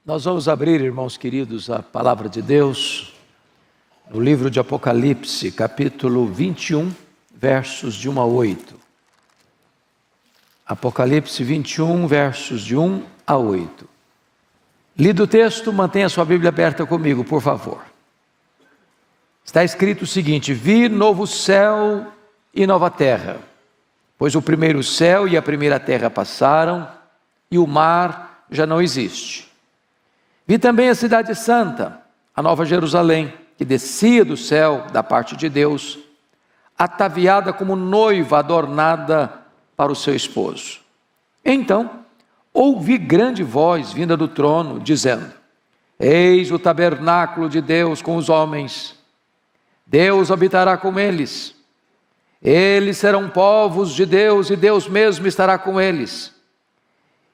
Nós vamos abrir, irmãos queridos, a palavra de Deus no livro de Apocalipse, capítulo 21, versos de 1 a 8. Apocalipse 21, versos de 1 a 8. Lido o texto, mantenha sua Bíblia aberta comigo, por favor. Está escrito o seguinte: vi novo céu e nova terra, pois o primeiro céu e a primeira terra passaram, e o mar já não existe. Vi também a cidade santa, a nova Jerusalém, que descia do céu da parte de Deus, ataviada como noiva adornada para o seu esposo. Então, ouvi grande voz vinda do trono, dizendo: eis o tabernáculo de Deus com os homens. Deus habitará com eles. Eles serão povos de Deus, e Deus mesmo estará com eles.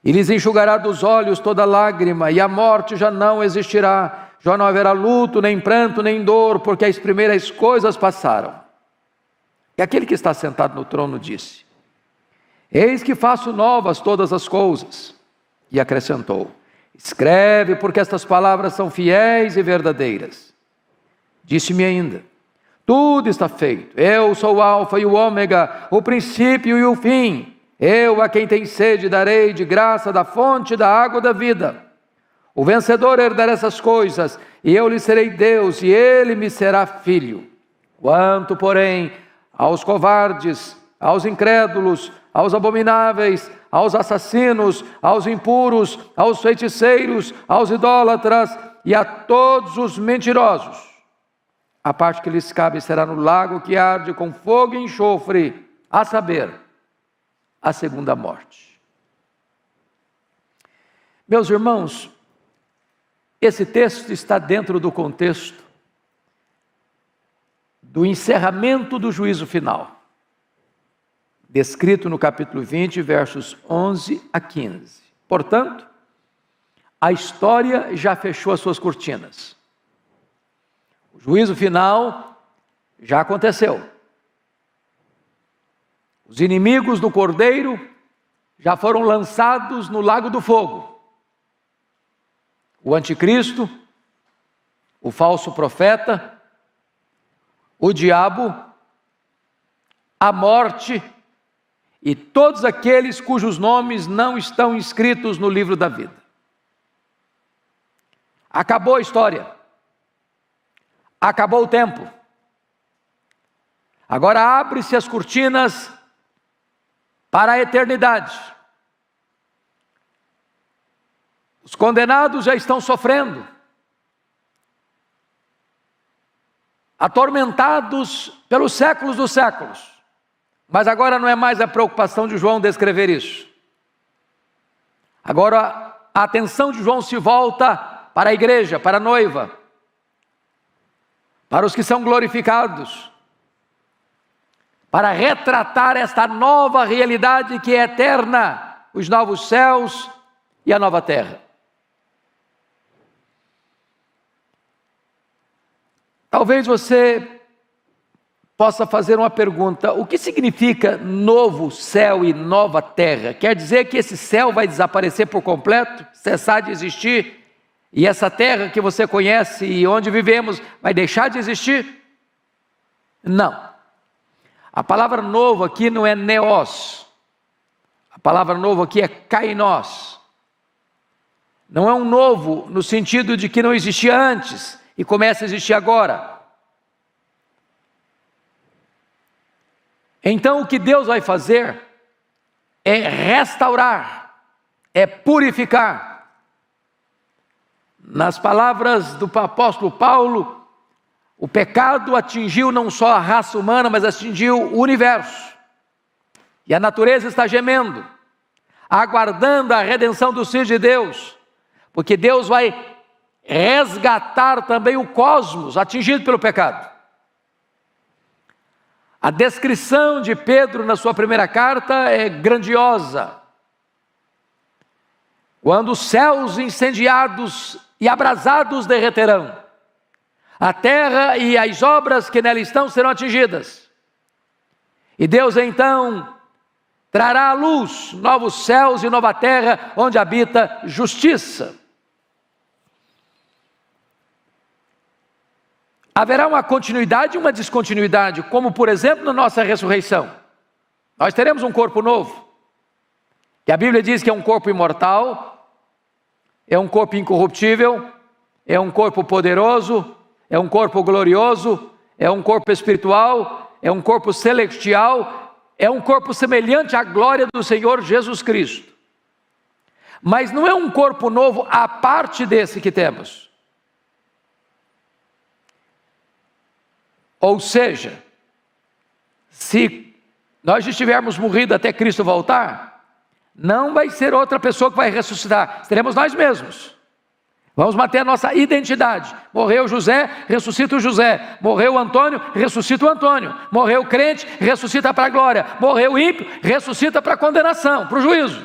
E lhes enxugará dos olhos toda lágrima, e a morte já não existirá. Já não haverá luto, nem pranto, nem dor, porque as primeiras coisas passaram. E aquele que está sentado no trono disse: eis que faço novas todas as coisas. E acrescentou: escreve, porque estas palavras são fiéis e verdadeiras. Disse-me ainda: tudo está feito. Eu sou o Alfa e o Ômega, o princípio e o fim. Eu, a quem tem sede, darei de graça da fonte da água da vida. O vencedor herdará essas coisas, e eu lhe serei Deus, e ele me será filho. Quanto, porém, aos covardes, aos incrédulos, aos abomináveis, aos assassinos, aos impuros, aos feiticeiros, aos idólatras e a todos os mentirosos, a parte que lhes cabe será no lago que arde com fogo e enxofre, a saber, a segunda morte. Meus irmãos, esse texto está dentro do contexto do encerramento do juízo final, descrito no capítulo 20, versos 11 a 15. Portanto, a história já fechou as suas cortinas. O juízo final já aconteceu. Os inimigos do Cordeiro já foram lançados no lago do fogo. O anticristo, o falso profeta, o diabo, a morte e todos aqueles cujos nomes não estão inscritos no livro da vida. Acabou a história. Acabou o tempo. Agora abre-se as cortinas para a eternidade. Os condenados já estão sofrendo, atormentados pelos séculos dos séculos. Mas agora não é mais a preocupação de João descrever isso. Agora a atenção de João se volta para a igreja, para a noiva, para os que são glorificados, para retratar esta nova realidade que é eterna, os novos céus e a nova terra. Talvez você possa fazer uma pergunta: o que significa novo céu e nova terra? Quer dizer que esse céu vai desaparecer por completo, cessar de existir, e essa terra que você conhece e onde vivemos vai deixar de existir? Não. A palavra novo aqui não é neos, a palavra novo aqui é kainos. Não é um novo no sentido de que não existia antes e começa a existir agora. Então o que Deus vai fazer é restaurar, é purificar. Nas palavras do apóstolo Paulo, o pecado atingiu não só a raça humana, mas atingiu o universo. E a natureza está gemendo, aguardando a redenção dos filhos de Deus, porque Deus vai resgatar também o cosmos atingido pelo pecado. A descrição de Pedro na sua primeira carta é grandiosa. Quando os céus incendiados e abrasados derreterão, a terra e as obras que nela estão serão atingidas. E Deus então trará à luz novos céus e nova terra, onde habita justiça. haverá uma continuidade e uma descontinuidade, como por exemplo na nossa ressurreição. Nós teremos um corpo novo, que a Bíblia diz que é um corpo imortal, é um corpo incorruptível, é um corpo poderoso, é um corpo glorioso, é um corpo espiritual, é um corpo celestial, é um corpo semelhante à glória do Senhor Jesus Cristo. Mas não é um corpo novo à parte desse que temos. Ou seja, se nós estivermos morridos até Cristo voltar, não vai ser outra pessoa que vai ressuscitar, seremos nós mesmos. Vamos manter a nossa identidade. Morreu José, ressuscita o José. Morreu Antônio, ressuscita o Antônio. Morreu crente, ressuscita para a glória. Morreu ímpio, ressuscita para a condenação, para o juízo.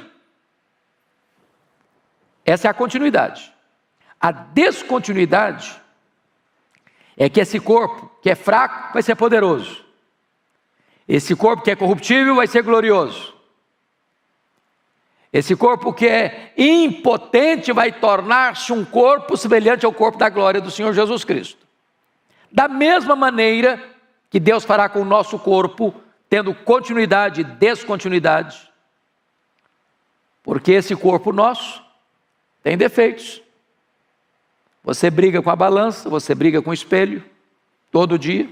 Essa é a continuidade. A descontinuidade é que esse corpo que é fraco vai ser poderoso. Esse corpo que é corruptível vai ser glorioso. Esse corpo que é impotente vai tornar-se um corpo semelhante ao corpo da glória do Senhor Jesus Cristo. Da mesma maneira que Deus fará com o nosso corpo, tendo continuidade e descontinuidade, porque esse corpo nosso tem defeitos. Você briga com a balança, você briga com o espelho, todo dia.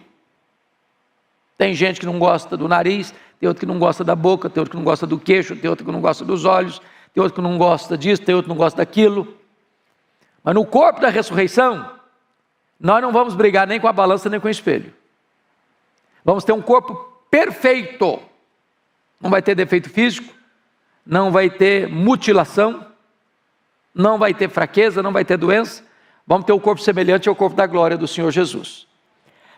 Tem gente que não gosta do nariz, tem outro que não gosta da boca, tem outro que não gosta do queixo, tem outro que não gosta dos olhos, tem outro que não gosta disso, tem outro que não gosta daquilo. Mas no corpo da ressurreição, nós não vamos brigar nem com a balança, nem com o espelho. Vamos ter um corpo perfeito. Não vai ter defeito físico, não vai ter mutilação, não vai ter fraqueza, não vai ter doença. Vamos ter um corpo semelhante ao corpo da glória do Senhor Jesus.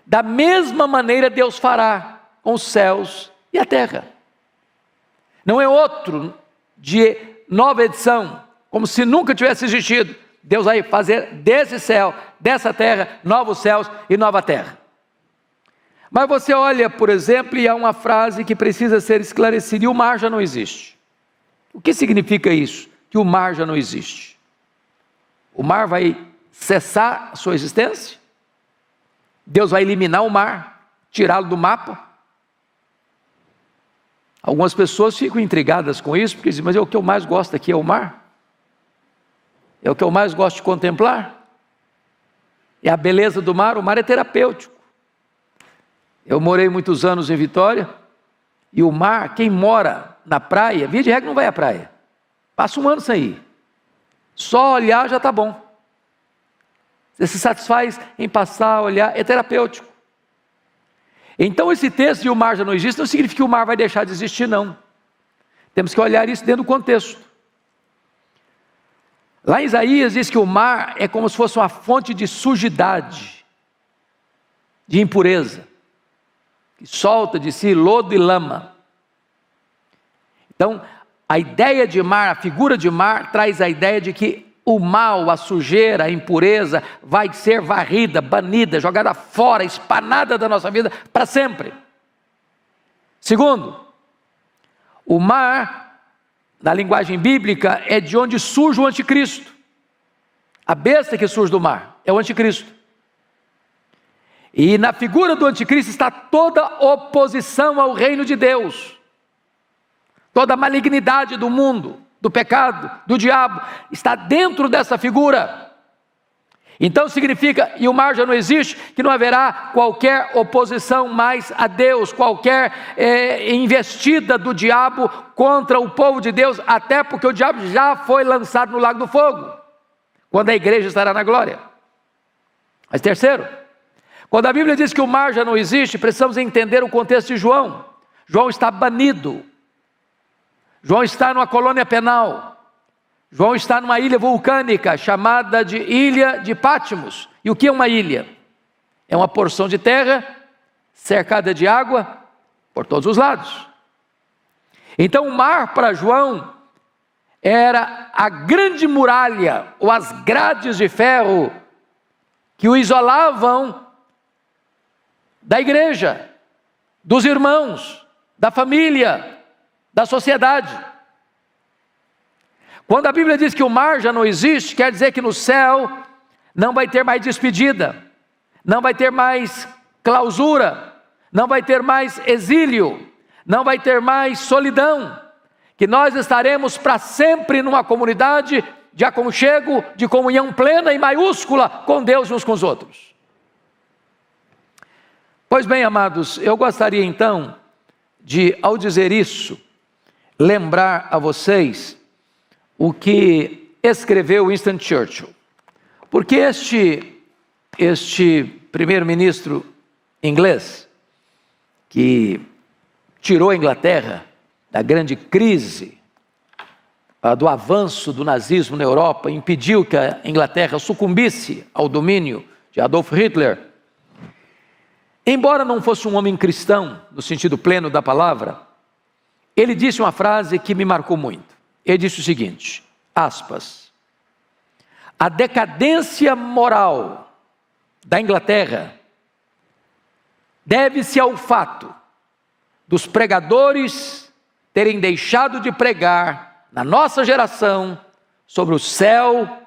Da mesma maneira Deus fará com os céus e a terra. Não é outro de nova edição, como se nunca tivesse existido. Deus vai fazer desse céu, dessa terra, novos céus e nova terra. Mas você olha, por exemplo, e há uma frase que precisa ser esclarecida: e o mar já não existe. O que significa isso? Que o mar já não existe. O mar vai cessar a sua existência? Deus vai eliminar o mar, tirá-lo do mapa? Algumas pessoas ficam intrigadas com isso, porque dizem: mas é o que eu mais gosto aqui, é o mar? É o que eu mais gosto de contemplar? É a beleza do mar. O mar é terapêutico. Eu morei muitos anos em Vitória, e o mar, quem mora na praia, via de regra não vai à praia, passa um ano sem ir, só olhar já está bom. Você se satisfaz em passar, olhar, é terapêutico. Então esse texto de o mar já não existe, não significa que o mar vai deixar de existir, não. Temos que olhar isso dentro do contexto. Lá em Isaías diz que o mar é como se fosse uma fonte de sujidade, de impureza, que solta de si lodo e lama. Então, a ideia de mar, a figura de mar, traz a ideia de que o mal, a sujeira, a impureza vai ser varrida, banida, jogada fora, espanada da nossa vida para sempre. Segundo, o mar, na linguagem bíblica, é de onde surge o anticristo. A besta que surge do mar é o anticristo. E na figura do anticristo está toda oposição ao reino de Deus, toda a malignidade do mundo, do pecado, do diabo, está dentro dessa figura. Então significa, e o mar já não existe, que não haverá qualquer oposição mais a Deus, qualquer investida do diabo contra o povo de Deus, até porque o diabo já foi lançado no lago do fogo, quando a igreja estará na glória. Mas terceiro, quando a Bíblia diz que o mar já não existe, precisamos entender o contexto de João. João está banido. João está numa colônia penal. João está numa ilha vulcânica chamada de Ilha de Patmos. E o que é uma ilha? É uma porção de terra cercada de água por todos os lados. Então o mar para João era a grande muralha, ou as grades de ferro que o isolavam da igreja, dos irmãos, da família, da sociedade. Quando a Bíblia diz que o mar já não existe, quer dizer que no céu não vai ter mais despedida, não vai ter mais clausura, não vai ter mais exílio, não vai ter mais solidão, que nós estaremos para sempre numa comunidade de aconchego, de comunhão plena e maiúscula com Deus e uns com os outros. Pois bem, amados, eu gostaria então de, ao dizer isso, lembrar a vocês o que escreveu Winston Churchill. Porque este primeiro-ministro inglês, que tirou a Inglaterra da grande crise, do avanço do nazismo na Europa, impediu que a Inglaterra sucumbisse ao domínio de Adolf Hitler, embora não fosse um homem cristão, no sentido pleno da palavra, ele disse uma frase que me marcou muito. Ele disse o seguinte, aspas, a decadência moral da Inglaterra deve-se ao fato dos pregadores terem deixado de pregar na nossa geração sobre o céu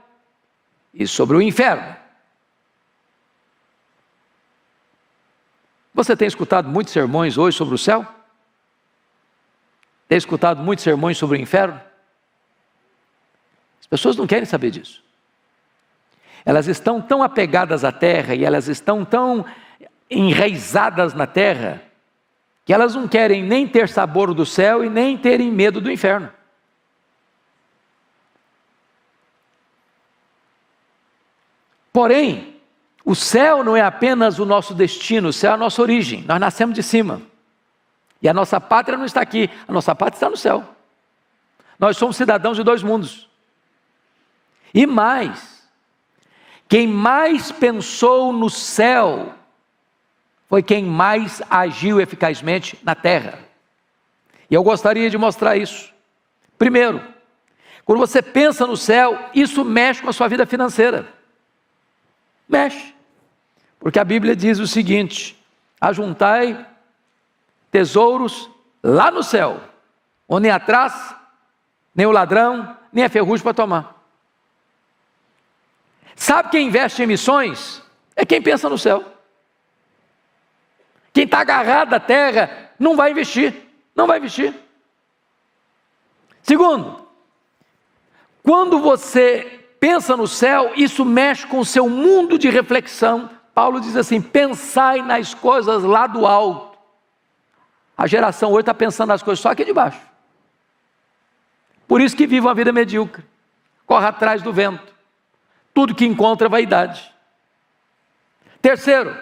e sobre o inferno. Você tem escutado muitos sermões hoje sobre o céu? Tem escutado muitos sermões sobre o inferno? As pessoas não querem saber disso. Elas estão tão apegadas à terra e elas estão tão enraizadas na terra que elas não querem nem ter sabor do céu e nem terem medo do inferno. Porém, o céu não é apenas o nosso destino, o céu é a nossa origem. Nós nascemos de cima. E a nossa pátria não está aqui, a nossa pátria está no céu. Nós somos cidadãos de dois mundos. E mais, quem mais pensou no céu foi quem mais agiu eficazmente na terra. E eu gostaria de mostrar isso. Primeiro, quando você pensa no céu, isso mexe com a sua vida financeira. Mexe. Porque a Bíblia diz o seguinte, ajuntai tesouros lá no céu, onde nem a traça, nem o ladrão, nem a ferrugem para tomar. Sabe quem investe em missões? É quem pensa no céu. Quem está agarrado à terra não vai investir, não vai investir. Segundo, quando você pensa no céu, isso mexe com o seu mundo de reflexão. Paulo diz assim, pensai nas coisas lá do alto. A geração hoje está pensando nas coisas só aqui de baixo. Por isso que vive uma vida medíocre, corre atrás do vento. Tudo que encontra é vaidade. Terceiro,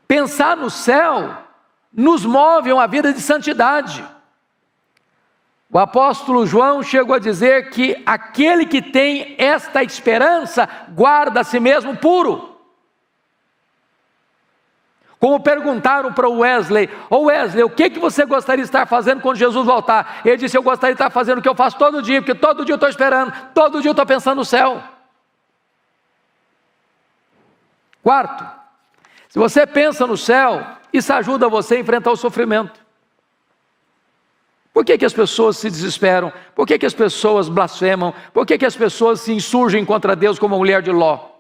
pensar no céu nos move a uma vida de santidade. O apóstolo João chegou a dizer que aquele que tem esta esperança guarda a si mesmo puro. Como perguntaram para o Wesley, Wesley, o que você gostaria de estar fazendo quando Jesus voltar? Ele disse, eu gostaria de estar fazendo o que eu faço todo dia, porque todo dia eu estou esperando, todo dia eu estou pensando no céu. Quarto, se você pensa no céu, isso ajuda você a enfrentar o sofrimento. Por que as pessoas se desesperam? Por que as pessoas blasfemam? Por que as pessoas se insurgem contra Deus como a mulher de Ló?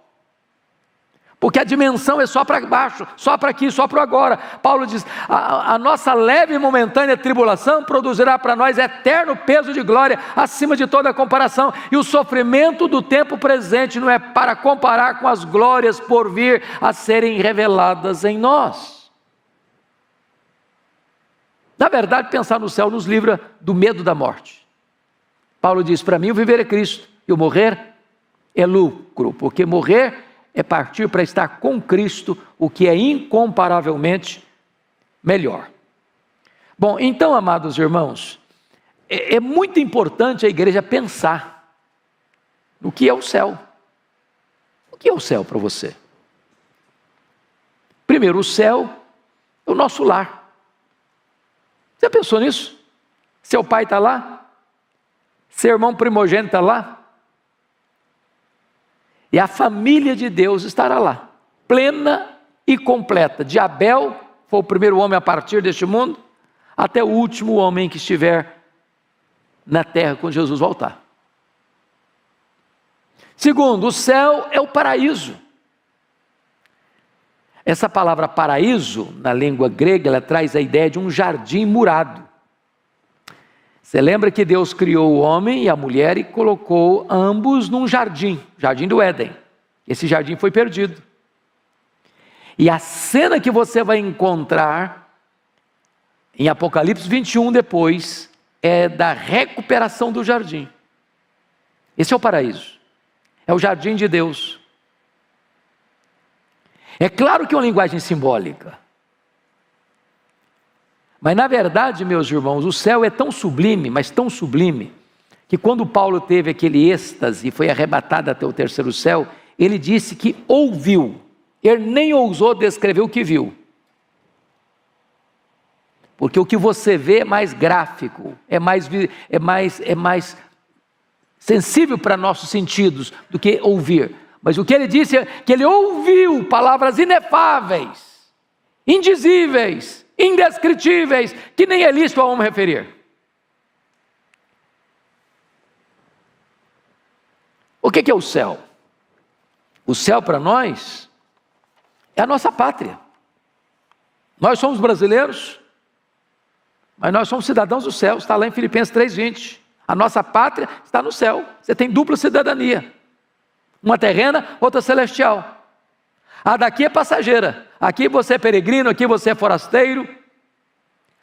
Porque a dimensão é só para baixo, só para aqui, só para agora. Paulo diz, a nossa leve e momentânea tribulação produzirá para nós eterno peso de glória, acima de toda comparação. E o sofrimento do tempo presente não é para comparar com as glórias por vir a serem reveladas em nós. Na verdade, pensar no céu nos livra do medo da morte. Paulo diz, para mim o viver é Cristo, e o morrer é lucro, porque morrer é partir para estar com Cristo, o que é incomparavelmente melhor. Bom, então, amados irmãos, é muito importante a igreja pensar no que é o céu. O que é o céu para você? Primeiro, o céu é o nosso lar. Você pensou nisso? Seu pai está lá? Seu irmão primogênito está lá? E a família de Deus estará lá, plena e completa. De Abel, foi o primeiro homem a partir deste mundo, até o último homem que estiver na terra quando Jesus voltar. Segundo, o céu é o paraíso. Essa palavra paraíso, na língua grega, ela traz a ideia de um jardim murado. Você lembra que Deus criou o homem e a mulher e colocou ambos num jardim, jardim do Éden. Esse jardim foi perdido. E a cena que você vai encontrar em Apocalipse 21 depois, é da recuperação do jardim. Esse é o paraíso. É o jardim de Deus. É claro que é uma linguagem simbólica. Mas na verdade, meus irmãos, o céu é tão sublime, mas tão sublime, que quando Paulo teve aquele êxtase e foi arrebatado até o terceiro céu, ele disse que ouviu. Ele nem ousou descrever o que viu. Porque o que você vê é mais gráfico, é mais sensível para nossos sentidos do que ouvir. Mas o que ele disse é que ele ouviu palavras inefáveis, indizíveis, indescritíveis, que nem é lícito a homem referir. O que é o céu? O céu para nós é a nossa pátria. Nós somos brasileiros, mas nós somos cidadãos do céu, está lá em Filipenses 3:20. A nossa pátria está no céu. Você tem dupla cidadania. Uma terrena, outra celestial. A daqui é passageira. Aqui você é peregrino, aqui você é forasteiro.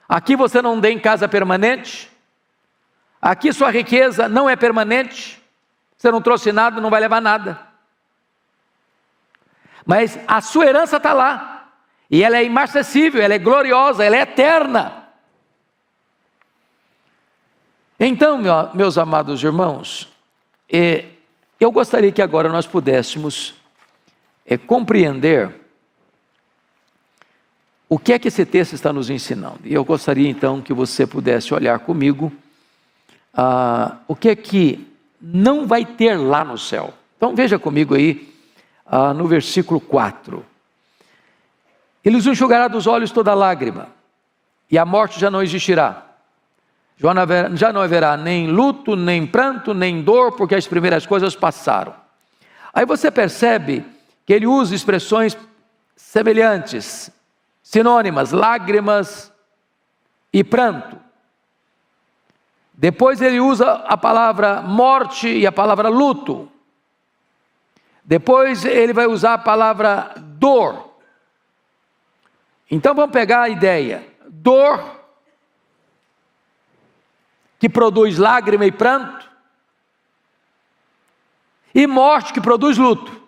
Aqui você não tem casa permanente. Aqui sua riqueza não é permanente. Você não trouxe nada, não vai levar nada. Mas a sua herança está lá. E ela é imarcessível, ela é gloriosa, ela é eterna. Então, meus amados irmãos, eu gostaria que agora nós pudéssemos compreender o que é que esse texto está nos ensinando. E eu gostaria então que você pudesse olhar comigo o que é que não vai ter lá no céu. Então veja comigo aí no versículo 4. Ele os enxugará dos olhos toda lágrima, e a morte já não existirá. Já não haverá nem luto, nem pranto, nem dor, porque as primeiras coisas passaram. Aí você percebe que ele usa expressões semelhantes, sinônimas, lágrimas e pranto. Depois ele usa a palavra morte e a palavra luto. Depois ele vai usar a palavra dor. Então vamos pegar a ideia. Dor, que produz lágrima e pranto, e morte, que produz luto.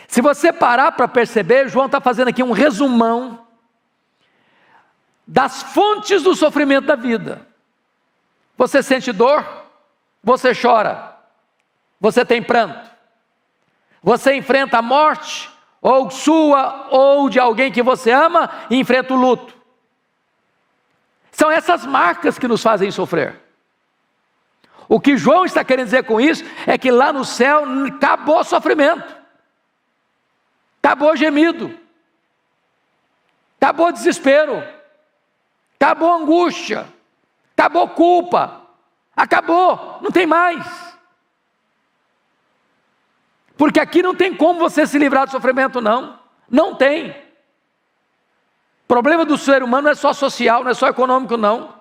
Se você parar para perceber, João está fazendo aqui um resumão das fontes do sofrimento da vida. Você sente dor, você chora, você tem pranto, você enfrenta a morte, ou sua, ou de alguém que você ama, e enfrenta o luto. São essas marcas que nos fazem sofrer. O que João está querendo dizer com isso é que lá no céu acabou sofrimento, acabou gemido, acabou desespero, acabou angústia, acabou culpa, acabou, não tem mais. Porque aqui não tem como você se livrar do sofrimento, não tem. O problema do ser humano não é só social, não é só econômico, não.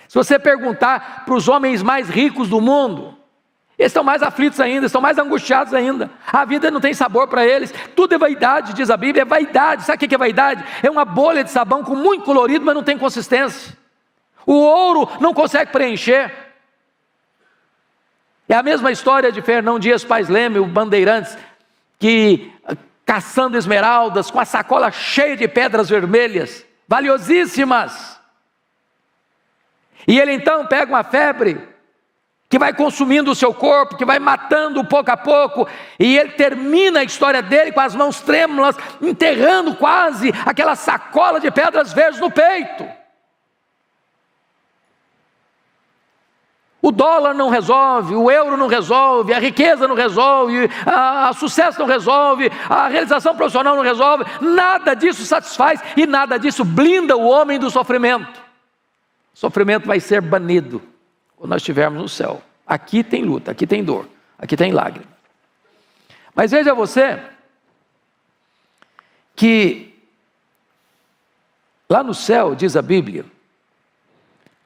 Se você perguntar para os homens mais ricos do mundo, eles estão mais aflitos ainda, estão mais angustiados ainda. A vida não tem sabor para eles. Tudo é vaidade, diz a Bíblia, é vaidade. Sabe o que é vaidade? É uma bolha de sabão com muito colorido, mas não tem consistência. O ouro não consegue preencher. É a mesma história de Fernão Dias Pais Leme, o Bandeirantes, que caçando esmeraldas, com a sacola cheia de pedras vermelhas, valiosíssimas. E ele então pega uma febre, que vai consumindo o seu corpo, que vai matando pouco a pouco, e ele termina a história dele com as mãos trêmulas, enterrando quase aquela sacola de pedras verdes no peito. O dólar não resolve, o euro não resolve, a riqueza não resolve, o sucesso não resolve, a realização profissional não resolve, nada disso satisfaz e nada disso blinda o homem do sofrimento. O sofrimento vai ser banido quando nós estivermos no céu. Aqui tem luta, aqui tem dor, aqui tem lágrima. Mas veja você, que lá no céu, diz a Bíblia,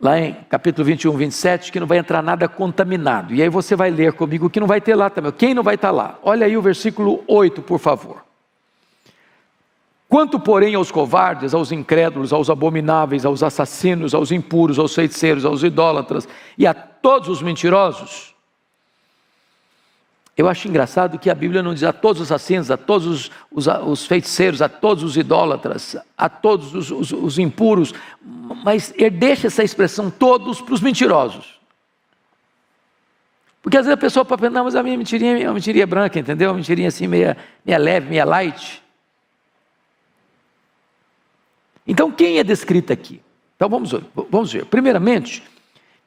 lá em capítulo 21, 27, que não vai entrar nada contaminado. E aí você vai ler comigo o que não vai ter lá também. Quem não vai estar lá? Olha aí o versículo 8, por favor. Quanto, porém, aos covardes, aos incrédulos, aos abomináveis, aos assassinos, aos impuros, aos feiticeiros, aos idólatras e a todos os mentirosos. Eu acho engraçado que a Bíblia não diz a todos os assassinos, a todos os feiticeiros, a todos os idólatras, a todos os impuros, mas ele deixa essa expressão todos para os mentirosos. Porque às vezes a pessoa pode pensar, não, mas a minha mentirinha é uma mentirinha branca, entendeu? Uma mentirinha assim meia leve, meia light. Então quem é descrito aqui? Então vamos ver. Primeiramente,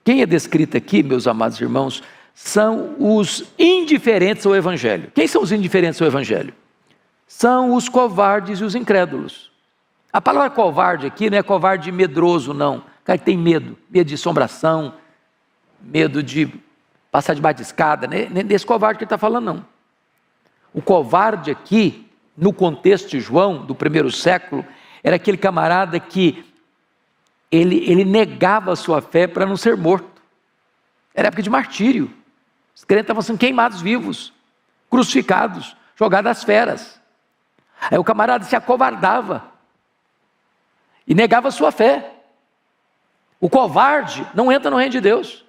quem é descrito aqui, meus amados irmãos, são os indiferentes ao Evangelho. Quem são os indiferentes ao Evangelho? São os covardes e os incrédulos. A palavra covarde aqui não é covarde medroso, não. O cara que tem medo de assombração, medo de passar debaixo de escada, nem desse covarde que ele está falando, não. O covarde aqui, no contexto de João, do primeiro século, era aquele camarada que ele negava a sua fé para não ser morto. Era época de martírio. Os crentes estavam sendo queimados vivos, crucificados, jogados às feras. Aí o camarada se acovardava e negava a sua fé. O covarde não entra no reino de Deus.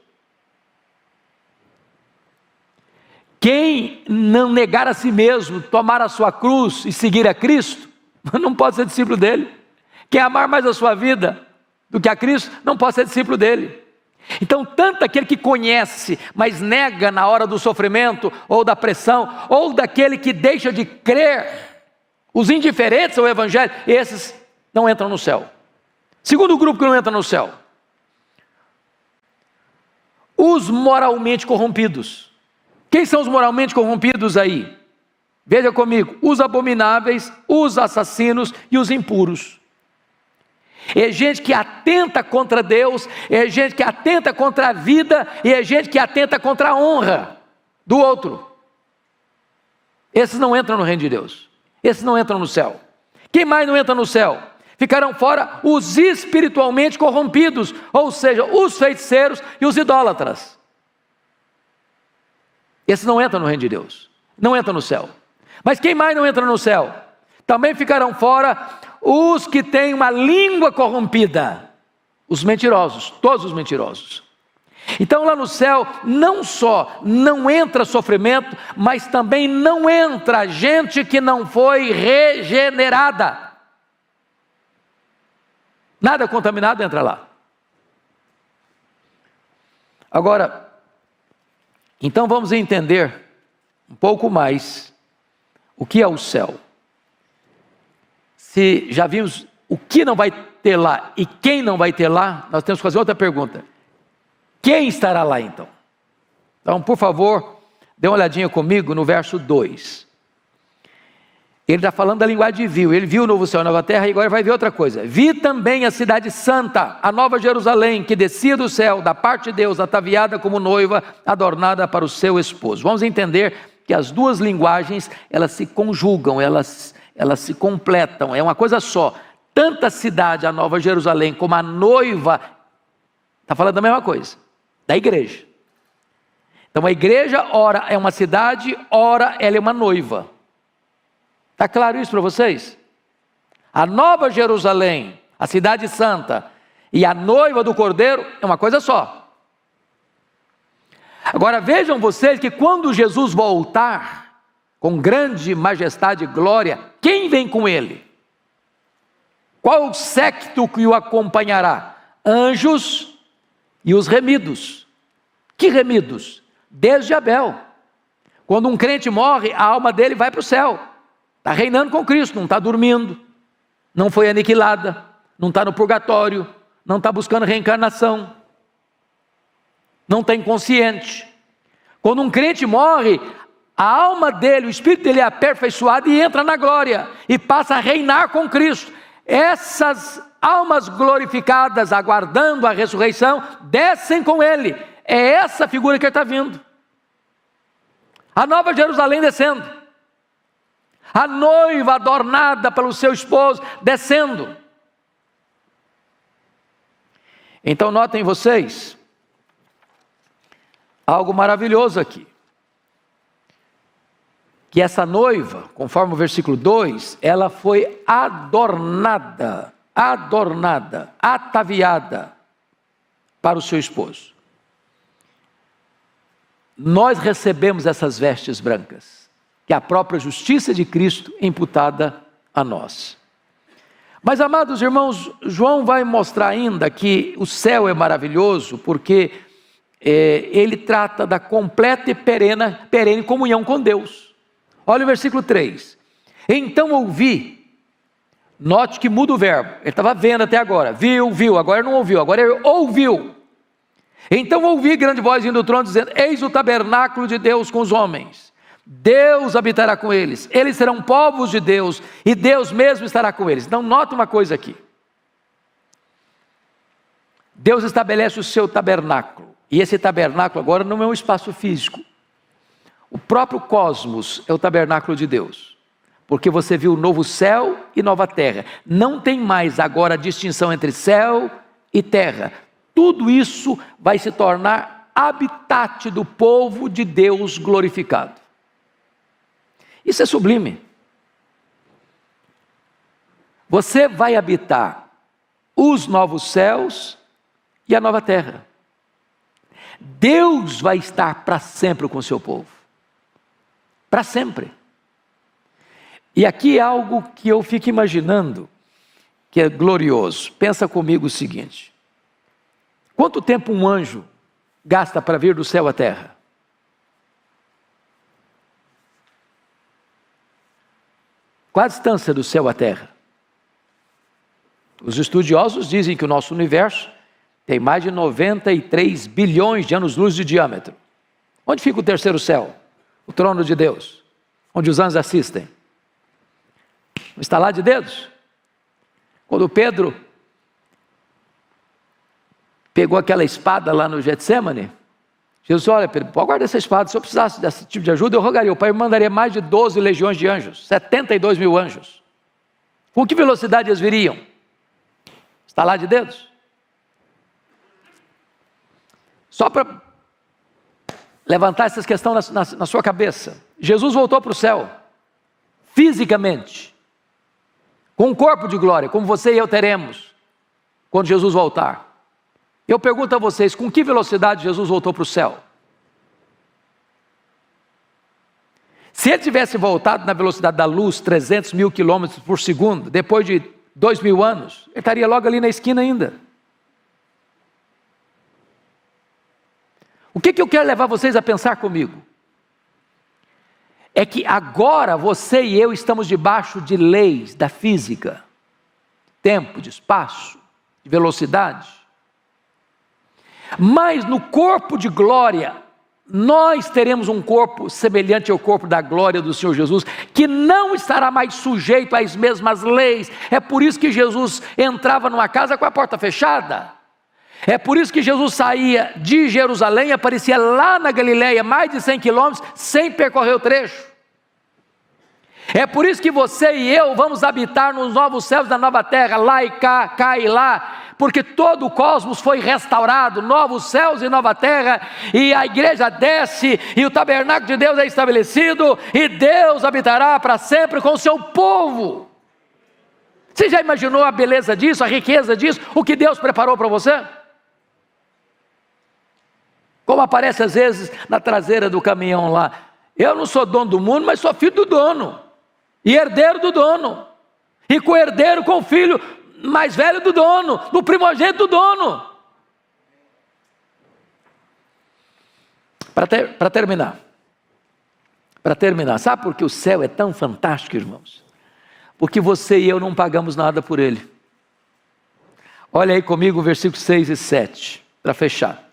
Quem não negar a si mesmo, tomar a sua cruz e seguir a Cristo, não pode ser discípulo dele. Quem amar mais a sua vida do que a Cristo, não pode ser discípulo dele. Então, tanto aquele que conhece, mas nega na hora do sofrimento, ou da pressão, ou daquele que deixa de crer, os indiferentes ao Evangelho, esses não entram no céu. Segundo grupo que não entra no céu, os moralmente corrompidos. Quem são os moralmente corrompidos aí? Veja comigo, os abomináveis, os assassinos e os impuros. É gente que atenta contra Deus, é gente que atenta contra a vida, e é gente que atenta contra a honra do outro. Esses não entram no reino de Deus, esses não entram no céu. Quem mais não entra no céu? Ficarão fora os espiritualmente corrompidos, ou seja, os feiticeiros e os idólatras. Esses não entram no reino de Deus, não entram no céu. Mas quem mais não entra no céu? Também ficarão fora os que têm uma língua corrompida, os mentirosos, todos os mentirosos. Então lá no céu, não só não entra sofrimento, mas também não entra gente que não foi regenerada. Nada contaminado entra lá. Agora, então vamos entender um pouco mais o que é o céu. Se já vimos o que não vai ter lá e quem não vai ter lá, nós temos que fazer outra pergunta. Quem estará lá então? Então, por favor, dê uma olhadinha comigo no verso 2. Ele está falando da linguagem de viu. Ele viu o novo céu e a nova terra e agora vai ver outra coisa. Vi também a cidade santa, a nova Jerusalém, que descia do céu, da parte de Deus, ataviada como noiva, adornada para o seu esposo. Vamos entender que as duas linguagens, elas se conjugam, elas se completam, é uma coisa só. Tanto a cidade, a nova Jerusalém, como a noiva, está falando da mesma coisa, da igreja. Então a igreja, ora é uma cidade, ora ela é uma noiva. Está claro isso para vocês? A nova Jerusalém, a cidade santa, e a noiva do Cordeiro é uma coisa só. Agora vejam vocês que quando Jesus voltar, com grande majestade e glória, quem vem com ele? Qual o séquito que o acompanhará? Anjos e os remidos. Que remidos? Desde Abel. Quando um crente morre, a alma dele vai para o céu. Está reinando com Cristo, não está dormindo, não foi aniquilada, não está no purgatório, não está buscando reencarnação, não está inconsciente. Quando um crente morre, a alma dele, o espírito dele é aperfeiçoado e entra na glória, e passa a reinar com Cristo. Essas almas glorificadas, aguardando a ressurreição, descem com ele. É essa figura que ele está vindo. A nova Jerusalém descendo. a noiva adornada pelo seu esposo descendo. Então notem vocês, algo maravilhoso aqui, que essa noiva, conforme o versículo 2, ela foi adornada, ataviada para o seu esposo. Nós recebemos essas vestes brancas, que é a própria justiça de Cristo imputada a nós. Mas, amados irmãos, João vai mostrar ainda que o céu é maravilhoso, porque ele trata da completa e perene comunhão com Deus. Olha o versículo 3. Então ouvi, note que muda o verbo, ele estava vendo até agora, viu, agora não ouviu, agora ele ouviu. Então ouvi grande voz vindo do trono dizendo: eis o tabernáculo de Deus com os homens, Deus habitará com eles, eles serão povos de Deus, e Deus mesmo estará com eles. Então nota uma coisa aqui, Deus estabelece o seu tabernáculo, e esse tabernáculo agora não é um espaço físico, o próprio cosmos é o tabernáculo de Deus, porque você viu novo céu e nova terra, não tem mais agora a distinção entre céu e terra, tudo isso vai se tornar habitat do povo de Deus glorificado. Isso é sublime. Você vai habitar os novos céus e a nova terra. Deus vai estar para sempre com o seu povo. Para sempre. E aqui é algo que eu fico imaginando, que é glorioso. Pensa comigo o seguinte: quanto tempo um anjo gasta para vir do céu à terra? Qual a distância do céu à terra? Os estudiosos dizem que o nosso universo tem mais de 93 bilhões de anos-luz de diâmetro. Onde fica o terceiro céu? O trono de Deus, onde os anjos assistem. Um estalar de dedos. Quando Pedro pegou aquela espada lá no Getsêmani, Jesus disse: olha Pedro, pode guardar essa espada, se eu precisasse desse tipo de ajuda, eu rogaria, o Pai me mandaria mais de 12 legiões de anjos, 72 mil anjos. Com que velocidade eles viriam? Estalar de dedos? Só para levantar essa questão na sua cabeça, Jesus voltou para o céu, fisicamente, com um corpo de glória, como você e eu teremos, quando Jesus voltar. Eu pergunto a vocês, com que velocidade Jesus voltou para o céu? Se ele tivesse voltado na velocidade da luz, 300 mil quilômetros por segundo, depois de 2000 anos, ele estaria logo ali na esquina ainda. O que eu quero levar vocês a pensar comigo? É que agora você e eu estamos debaixo de leis da física, tempo, de espaço, de velocidade. Mas no corpo de glória, nós teremos um corpo semelhante ao corpo da glória do Senhor Jesus, que não estará mais sujeito às mesmas leis. É por isso que Jesus entrava numa casa com a porta fechada. É por isso que Jesus saía de Jerusalém e aparecia lá na Galileia, mais de 100 quilômetros, sem percorrer o trecho. É por isso que você e eu vamos habitar nos novos céus da nova terra, lá e cá, cá e lá, porque todo o cosmos foi restaurado, novos céus e nova terra, e a igreja desce, e o tabernáculo de Deus é estabelecido, e Deus habitará para sempre com o seu povo. Você já imaginou a beleza disso, a riqueza disso, o que Deus preparou para você? Como aparece às vezes na traseira do caminhão lá: eu não sou dono do mundo, mas sou filho do dono, e herdeiro do dono, e co-herdeiro com o filho mais velho do dono, do primogênito do dono. Para terminar, sabe por que o céu é tão fantástico, irmãos? Porque você e eu não pagamos nada por ele. Olha aí comigo o versículo 6 e 7, para fechar.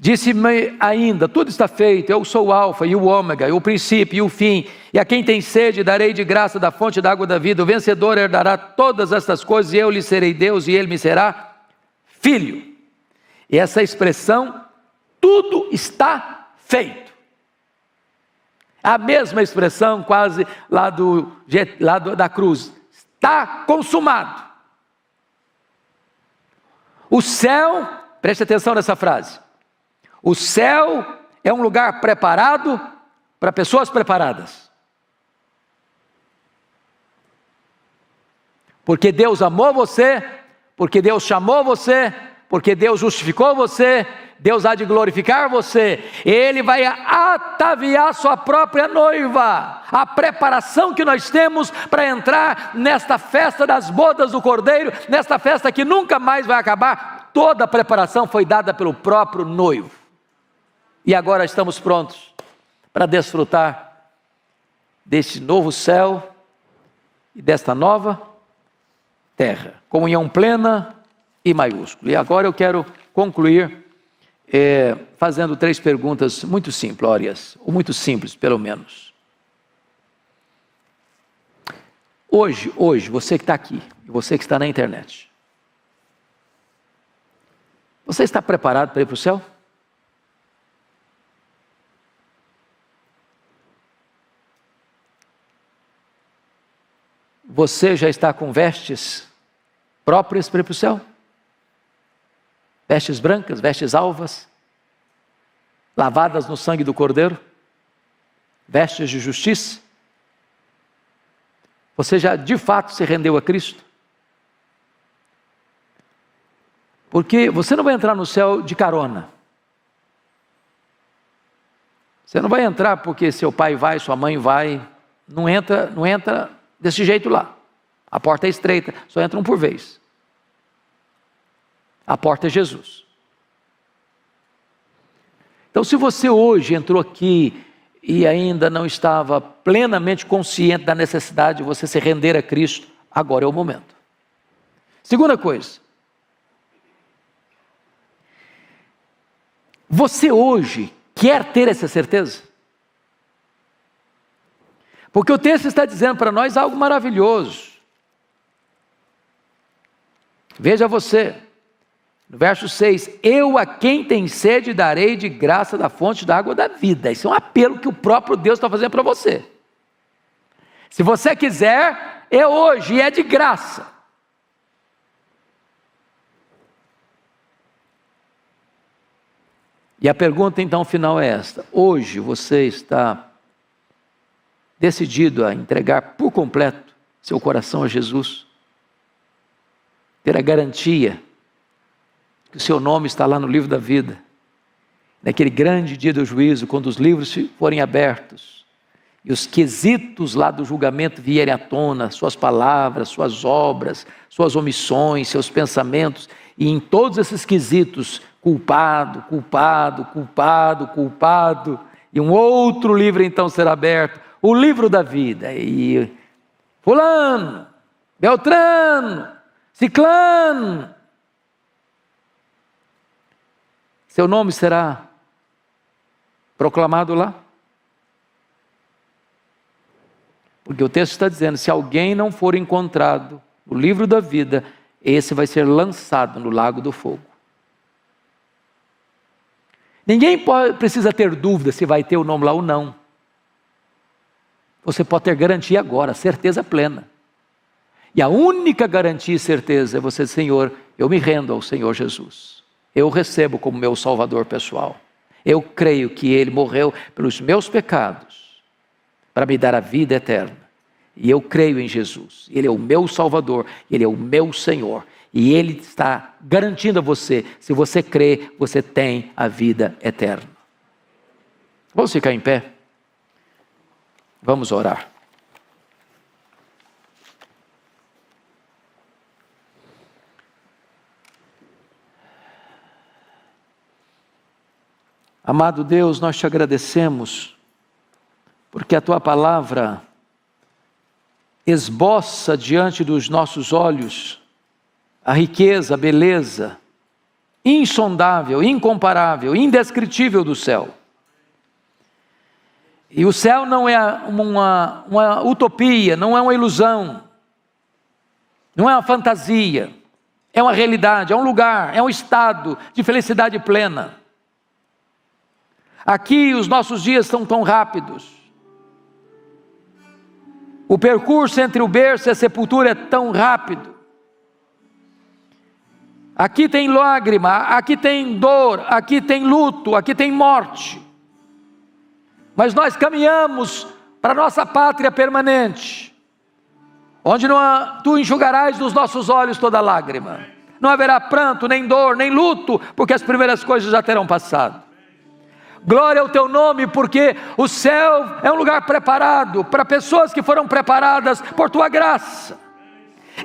Disse-me ainda: tudo está feito, eu sou o alfa e o ômega, o princípio e o fim, e a quem tem sede darei de graça da fonte da água da vida. O vencedor herdará todas estas coisas, e eu lhe serei Deus, e ele me será filho. E essa expressão, tudo está feito, A mesma expressão quase lá da cruz. Está consumado. O céu, preste atenção nessa frase. O céu é um lugar preparado para pessoas preparadas. Porque Deus amou você, porque Deus chamou você, porque Deus justificou você, Deus há de glorificar você. Ele vai ataviar sua própria noiva. A preparação que nós temos para entrar nesta festa das bodas do Cordeiro, nesta festa que nunca mais vai acabar, toda a preparação foi dada pelo próprio noivo. E agora estamos prontos para desfrutar deste novo céu e desta nova terra. Comunhão plena e maiúscula. E agora eu quero concluir fazendo 3 perguntas muito simplórias, ou muito simples pelo menos. Hoje, você que está aqui, e você que está na internet, você está preparado para ir para o céu? Você já está com vestes próprias para ir para o céu? Vestes brancas, vestes alvas, lavadas no sangue do Cordeiro, vestes de justiça? Você já de fato se rendeu a Cristo? Porque você não vai entrar no céu de carona. Você não vai entrar porque seu pai vai, sua mãe vai. Não entra desse jeito lá. A porta é estreita, só entra um por vez. A porta é Jesus. Então, se você hoje entrou aqui e ainda não estava plenamente consciente da necessidade de você se render a Cristo, agora é o momento. Segunda coisa. Você hoje quer ter essa certeza? Porque o texto está dizendo para nós algo maravilhoso. Veja você. No verso 6, eu a quem tem sede darei de graça da fonte da água da vida. Isso é um apelo que o próprio Deus está fazendo para você. Se você quiser, é hoje e é de graça. E a pergunta então final é esta: hoje você está decidido a entregar por completo seu coração a Jesus? Ter a garantia que o seu nome está lá no livro da vida, naquele grande dia do juízo, quando os livros forem abertos, e os quesitos lá do julgamento vierem à tona, suas palavras, suas obras, suas omissões, seus pensamentos, e em todos esses quesitos, culpado, culpado, culpado, culpado, e um outro livro então será aberto, o livro da vida, e fulano, Beltrano, Ciclano, seu nome será proclamado lá? Porque o texto está dizendo, se alguém não for encontrado no livro da vida, esse vai ser lançado no lago do fogo. Ninguém precisa ter dúvida se vai ter o nome lá ou não. Você pode ter garantia agora, certeza plena. E a única garantia e certeza é você, Senhor, eu me rendo ao Senhor Jesus. Eu o recebo como meu Salvador pessoal. Eu creio que Ele morreu pelos meus pecados, para me dar a vida eterna. E eu creio em Jesus. Ele é o meu Salvador, Ele é o meu Senhor. E Ele está garantindo a você, se você crê, você tem a vida eterna. Vamos ficar em pé? Vamos orar. Amado Deus, nós te agradecemos, porque a Tua palavra esboça diante dos nossos olhos a riqueza, a beleza, insondável, incomparável, indescritível do céu. E o céu não é uma utopia, não é uma ilusão, não é uma fantasia, é uma realidade, é um lugar, é um estado de felicidade plena. Aqui os nossos dias são tão rápidos, O percurso entre o berço e a sepultura é tão rápido. Aqui tem lágrima, aqui tem dor, aqui tem luto, aqui tem morte. Mas nós caminhamos para a nossa pátria permanente, onde tu enxugarás dos nossos olhos toda lágrima. Não haverá pranto, nem dor, nem luto, porque as primeiras coisas já terão passado. Glória ao teu nome, porque o céu é um lugar preparado para pessoas que foram preparadas por tua graça.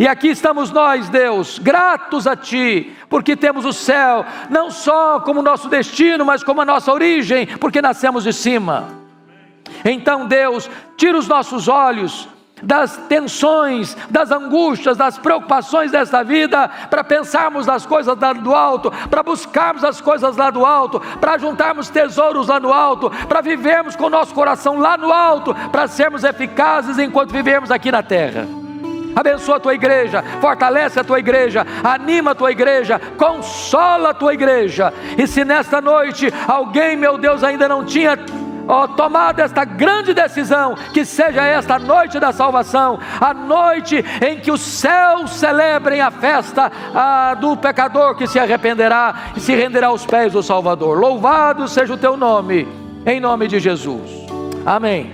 E aqui estamos nós, Deus, gratos a Ti, porque temos o céu, não só como nosso destino, mas como a nossa origem, porque nascemos de cima. Então, Deus, tira os nossos olhos das tensões, das angústias, das preocupações desta vida, para pensarmos nas coisas lá do alto, para buscarmos as coisas lá do alto, para juntarmos tesouros lá no alto, para vivermos com o nosso coração lá no alto, para sermos eficazes enquanto vivemos aqui na terra. Abençoa a tua igreja, fortalece a tua igreja, anima a tua igreja, consola a tua igreja. E se nesta noite alguém, meu Deus, ainda não tinha tomado esta grande decisão, que seja esta noite da salvação, a noite em que os céus celebrem a festa do pecador que se arrependerá e se renderá aos pés do Salvador. Louvado seja o teu nome, em nome de Jesus, amém.